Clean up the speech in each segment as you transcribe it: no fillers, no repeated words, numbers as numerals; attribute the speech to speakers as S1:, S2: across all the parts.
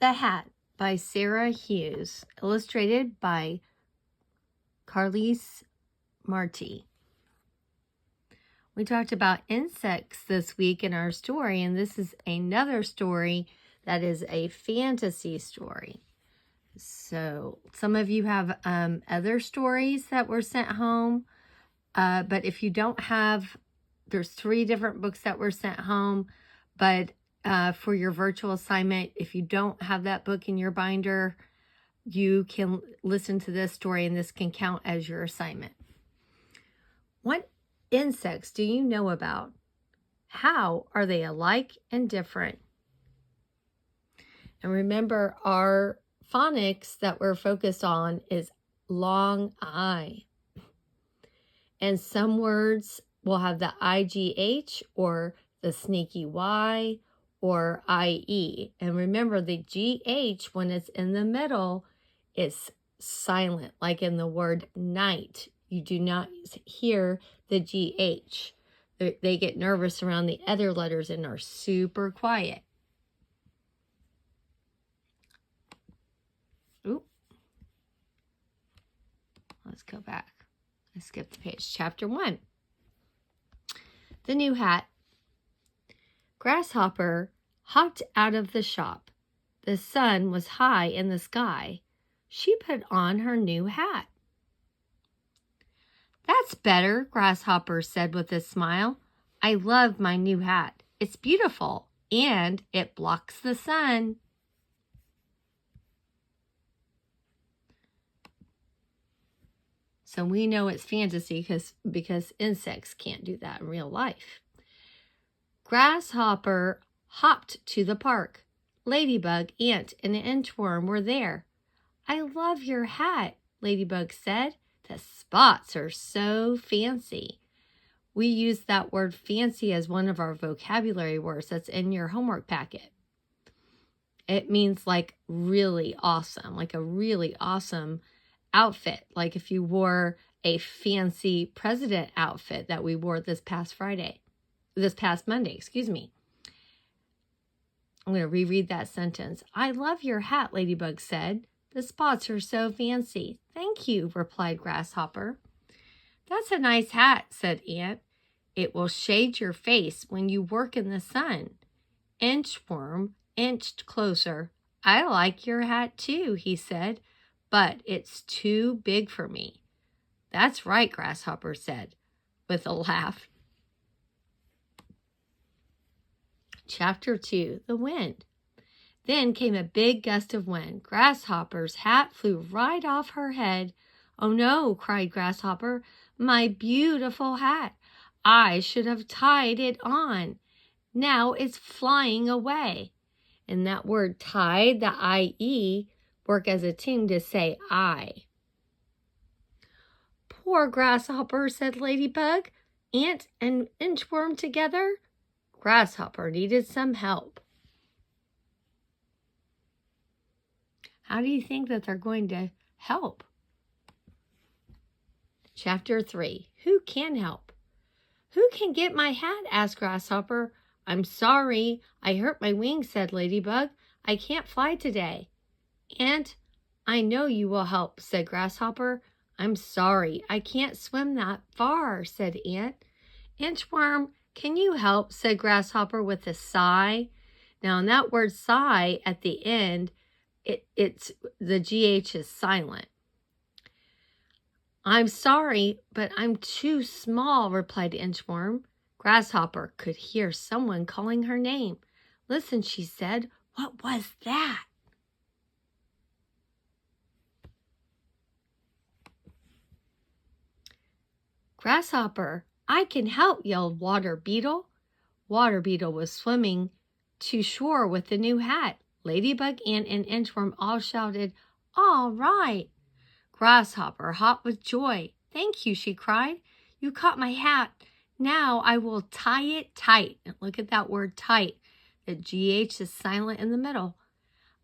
S1: the Hat by Sarah Hughes, illustrated by Carlise Marti. We talked about insects this week in our story, and this is another story that is a fantasy story. So some of you have other stories that were sent home, but if you don't have, there's 3 different books that were sent home, but for your virtual assignment, if you don't have that book in your binder, you can listen to this story and this can count as your assignment. What insects do you know about? How are they alike and different? And remember, our phonics that we're focused on is long I. And some words will have the IGH or the sneaky Y or IE. And remember, the GH, when it's in the middle, is silent, like in the word night. You do not hear the GH. They get nervous around the other letters and are super quiet. Oop. Let's go back. I skipped the page. Chapter 1. The New Hat. Grasshopper hopped out of the shop. The sun was high in the sky. She put on her new hat. "That's better," Grasshopper said with a smile. "I love my new hat. It's beautiful, and it blocks the sun." So we know it's fantasy because insects can't do that in real life. Grasshopper hopped to the park. Ladybug, ant, and inchworm were there. "I love your hat," Ladybug said. "The spots are so fancy." We use that word fancy as one of our vocabulary words that's in your homework packet. It means like really awesome, like a really awesome outfit. Like if you wore a fancy president outfit that we wore this past Monday, excuse me. I'm going to reread that sentence. "I love your hat," Ladybug said. "The spots are so fancy." "Thank you," replied Grasshopper. "That's a nice hat," said Ant. "It will shade your face when you work in the sun." Inchworm inched closer. "I like your hat too," he said, "but it's too big for me." "That's right," Grasshopper said with a laugh. Chapter 2, The Wind. Then came a big gust of wind. Grasshopper's hat flew right off her head. "Oh no," cried Grasshopper, "my beautiful hat. I should have tied it on. Now it's flying away." And that word tied, the IE, work as a team to say I. "Poor Grasshopper," said Ladybug. "Ant and inchworm together?" Grasshopper needed some help. How do you think that they're going to help? Chapter 3. Who can help? "Who can get my hat?" asked Grasshopper. "I'm sorry, I hurt my wings," said Ladybug. "I can't fly today." "Ant, I know you will help," said Grasshopper. "I'm sorry, I can't swim that far," said Ant. "Inchworm, can you help?" said Grasshopper with a sigh. Now, in that word sigh at the end, it's the GH is silent. "I'm sorry, but I'm too small," replied Inchworm. Grasshopper could hear someone calling her name. "Listen," she said. "What was that?" "Grasshopper, I can help," yelled Water Beetle. Water Beetle was swimming to shore with the new hat. Ladybug, Ant, and Inchworm all shouted, "All right!" Grasshopper hopped with joy. "Thank you," she cried. "You caught my hat. Now I will tie it tight." And look at that word tight. The GH is silent in the middle.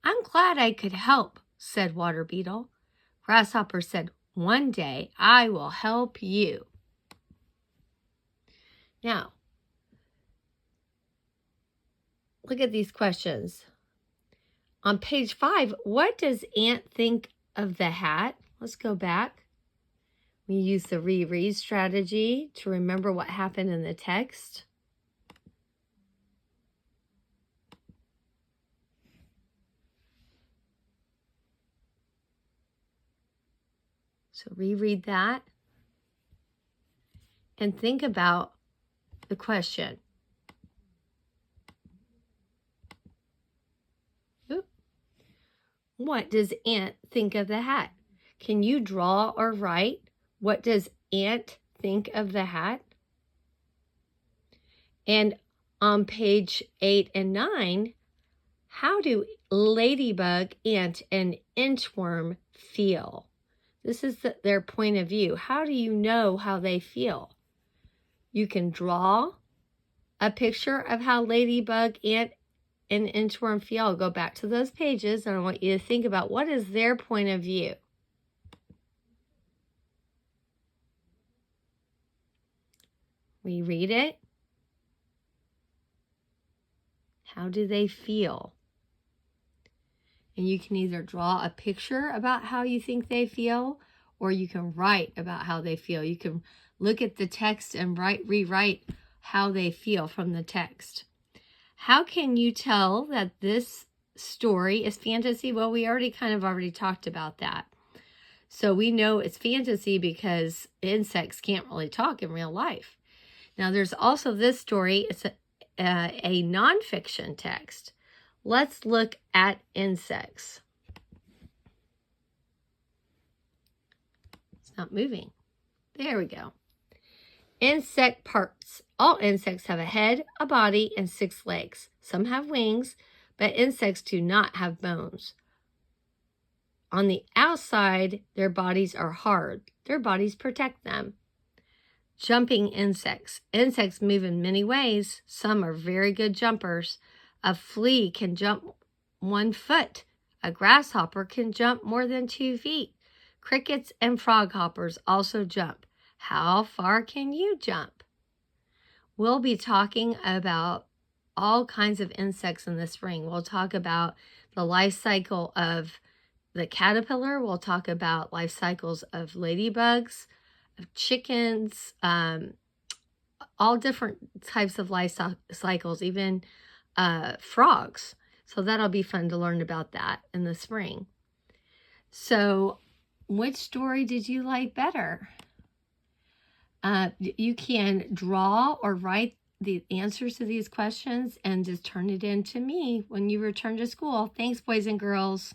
S1: "I'm glad I could help," said Water Beetle. Grasshopper said, "One day I will help you." Now, look at these questions. On page 5, what does Ant think of the hat? Let's go back. We use the reread strategy to remember what happened in the text. So reread that and think about the question. What does Ant think of the hat? Can you draw or write? What does Ant think of the hat? And on page 8 and 9, how do Ladybug, Ant, and Inchworm feel? This is their point of view. How do you know how they feel? You can draw a picture of how Ladybug, Ant, and Inchworm feel. I'll go back to those pages and I want you to think about what is their point of view. Reread it. How do they feel? And you can either draw a picture about how you think they feel, or you can write about how they feel. You can look at the text and rewrite how they feel from the text. How can you tell that this story is fantasy? Well, we already talked about that. So we know it's fantasy because insects can't really talk in real life. Now there's also this story. It's a nonfiction text. Let's look at insects. It's not moving. There we go. Insect parts. All insects have a head, a body, and 6 legs. Some have wings, but insects do not have bones. On the outside, their bodies are hard. Their bodies protect them. Jumping insects. Insects move in many ways. Some are very good jumpers. A flea can jump 1 foot. A grasshopper can jump more than 2 feet. Crickets and froghoppers also jump. How far can you jump? We'll be talking about all kinds of insects in the spring. We'll talk about the life cycle of the caterpillar. We'll talk about life cycles of ladybugs, of chickens, all different types of life cycles, even frogs. So that'll be fun to learn about that in the spring. So which story did you like better? You can draw or write the answers to these questions and just turn it in to me when you return to school. Thanks, boys and girls.